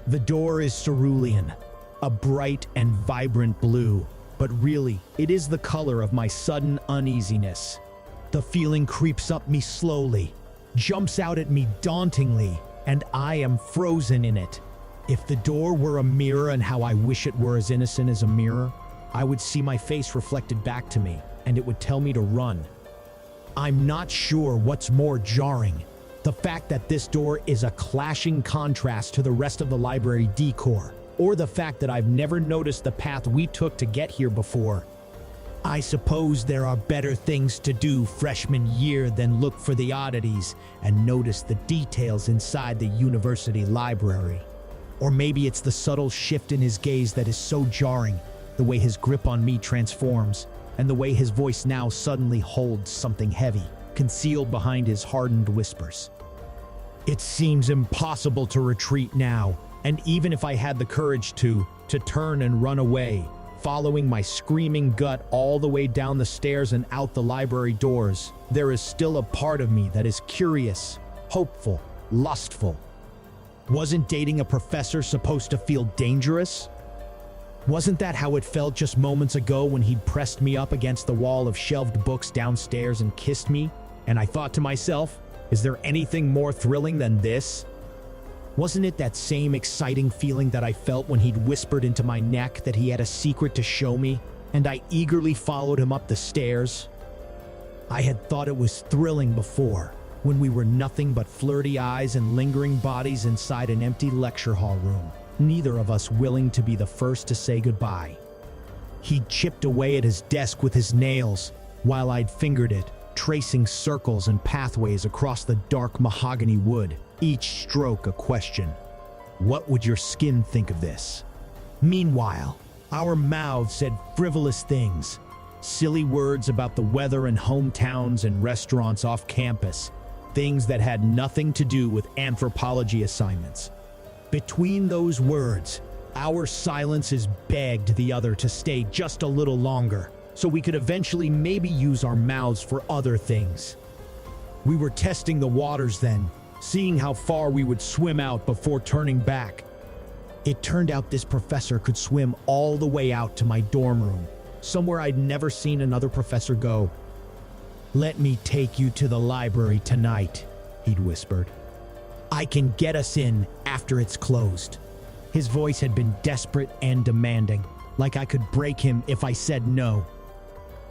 The door is cerulean, a bright and vibrant blue, but really, it is the color of my sudden uneasiness. The feeling creeps up me slowly, jumps out at me dauntingly, and I am frozen in it. If the door were a mirror, and how I wish it were as innocent as a mirror, I would see my face reflected back to me, and it would tell me to run. I'm not sure what's more jarring, the fact that this door is a clashing contrast to the rest of the library decor, or the fact that I've never noticed the path we took to get here before. I suppose there are better things to do freshman year than look for the oddities and notice the details inside the university library. Or maybe it's the subtle shift in his gaze that is so jarring, the way his grip on me transforms, and the way his voice now suddenly holds something heavy, concealed behind his hardened whispers. It seems impossible to retreat now, and even if I had the courage to turn and run away, following my screaming gut all the way down the stairs and out the library doors, there is still a part of me that is curious, hopeful, lustful. Wasn't dating a professor supposed to feel dangerous? Wasn't that how it felt just moments ago when he'd pressed me up against the wall of shelved books downstairs and kissed me? And I thought to myself, is there anything more thrilling than this? Wasn't it that same exciting feeling that I felt when he'd whispered into my neck that he had a secret to show me, and I eagerly followed him up the stairs? I had thought it was thrilling before, when we were nothing but flirty eyes and lingering bodies inside an empty lecture hall room, neither of us willing to be the first to say goodbye. He'd chipped away at his desk with his nails, while I'd fingered it, tracing circles and pathways across the dark mahogany wood, each stroke a question. What would your skin think of this? Meanwhile, our mouths said frivolous things, silly words about the weather and hometowns and restaurants off campus, things that had nothing to do with anthropology assignments. Between those words, our silences begged the other to stay just a little longer, so we could eventually maybe use our mouths for other things. We were testing the waters then, seeing how far we would swim out before turning back. It turned out this professor could swim all the way out to my dorm room, somewhere I'd never seen another professor go. "Let me take you to the library tonight," he'd whispered. "I can get us in after it's closed." His voice had been desperate and demanding, like I could break him if I said no.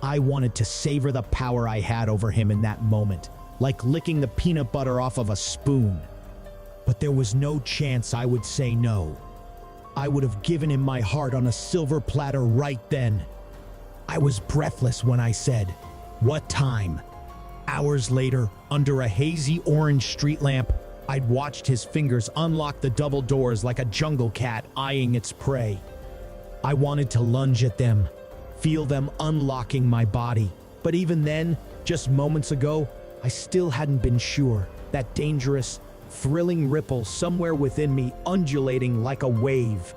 I wanted to savor the power I had over him in that moment, like licking the peanut butter off of a spoon. But there was no chance I would say no. I would have given him my heart on a silver platter right then. I was breathless when I said, "What time?" Hours later, under a hazy orange street lamp, I'd watched his fingers unlock the double doors like a jungle cat eyeing its prey. I wanted to lunge at them, feel them unlocking my body. But even then, just moments ago, I still hadn't been sure. That dangerous, thrilling ripple somewhere within me undulating like a wave.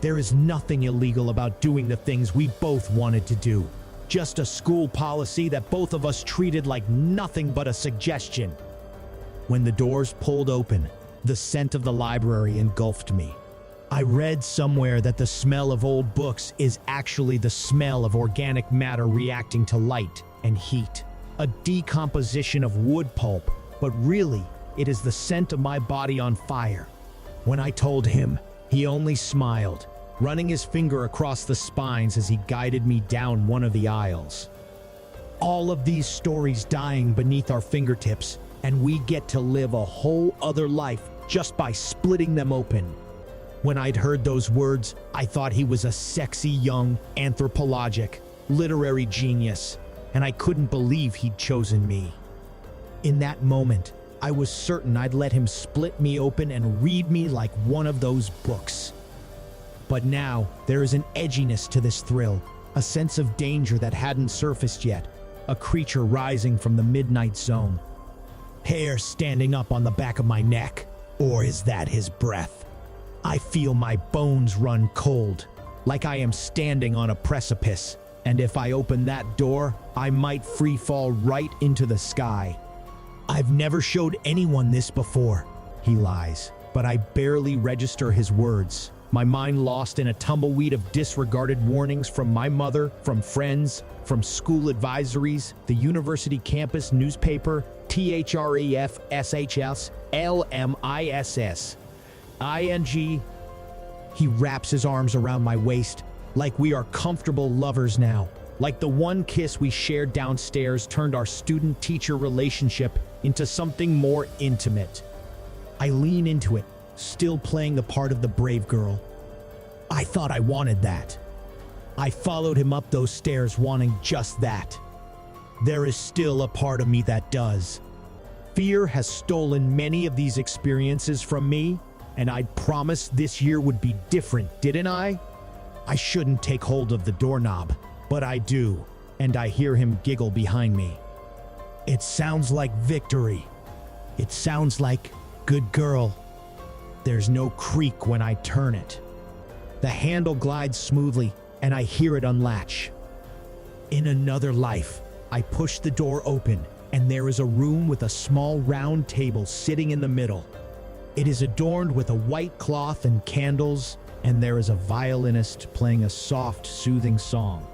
There is nothing illegal about doing the things we both wanted to do. Just a school policy that both of us treated like nothing but a suggestion. When the doors pulled open, the scent of the library engulfed me. I read somewhere that the smell of old books is actually the smell of organic matter reacting to light and heat. A decomposition of wood pulp, but really, it is the scent of my body on fire. When I told him, he only smiled, running his finger across the spines as he guided me down one of the aisles. All of these stories dying beneath our fingertips, and we get to live a whole other life just by splitting them open. When I'd heard those words, I thought he was a sexy young anthropologic, literary genius, and I couldn't believe he'd chosen me. In that moment, I was certain I'd let him split me open and read me like one of those books. But now, there is an edginess to this thrill, a sense of danger that hadn't surfaced yet, a creature rising from the midnight zone. Hair standing up on the back of my neck, or is that his breath? I feel my bones run cold, like I am standing on a precipice, and if I open that door, I might free fall right into the sky. "I've never showed anyone this before," he lies, but I barely register his words. My mind lost in a tumbleweed of disregarded warnings from my mother, from friends, from school advisories, the university campus newspaper, THREF, SHS, LMISS, ING. He wraps his arms around my waist, like we are comfortable lovers now. Like the one kiss we shared downstairs turned our student-teacher relationship into something more intimate. I lean into it, still playing the part of the brave girl. I thought I wanted that. I followed him up those stairs wanting just that. There is still a part of me that does. Fear has stolen many of these experiences from me, and I'd promised this year would be different, didn't I? I shouldn't take hold of the doorknob, but I do, and I hear him giggle behind me. It sounds like victory. It sounds like, good girl. There's no creak when I turn it. The handle glides smoothly, and I hear it unlatch. In another life, I push the door open, and there is a room with a small round table sitting in the middle. It is adorned with a white cloth and candles, and there is a violinist playing a soft, soothing song.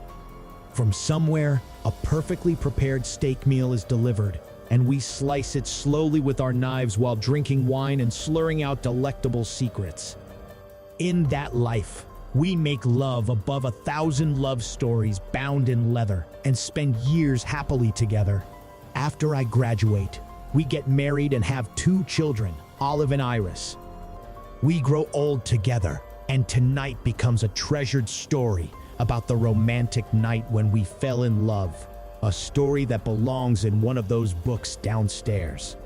From somewhere, a perfectly prepared steak meal is delivered, and we slice it slowly with our knives while drinking wine and slurring out delectable secrets. In that life, we make love above 1,000 love stories bound in leather and spend years happily together. After I graduate, we get married and have 2 children, Olive and Iris. We grow old together, and tonight becomes a treasured story about the romantic night when we fell in love, a story that belongs in one of those books downstairs.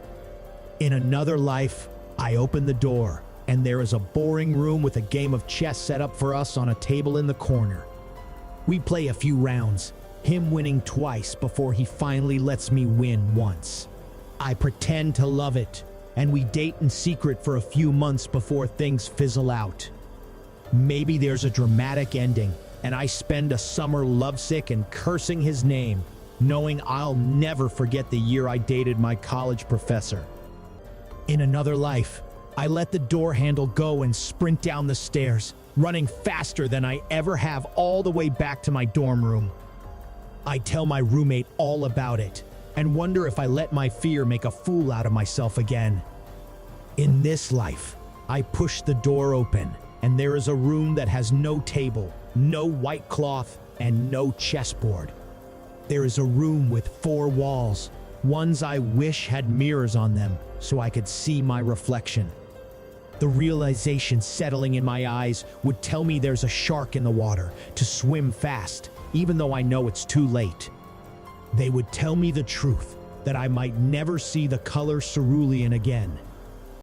In another life, I open the door, and there is a boring room with a game of chess set up for us on a table in the corner. We play a few rounds, him winning twice before he finally lets me win once. I pretend to love it, and we date in secret for a few months before things fizzle out. Maybe there's a dramatic ending, and I spend a summer lovesick and cursing his name, knowing I'll never forget the year I dated my college professor. In another life, I let the door handle go and sprint down the stairs, running faster than I ever have all the way back to my dorm room. I tell my roommate all about it, and wonder if I let my fear make a fool out of myself again. In this life, I push the door open, and there is a room that has no table, no white cloth, and no chessboard. There is a room with 4 walls, ones I wish had mirrors on them so I could see my reflection. The realization settling in my eyes would tell me there's a shark in the water, to swim fast, even though I know it's too late. They would tell me the truth, that I might never see the color cerulean again,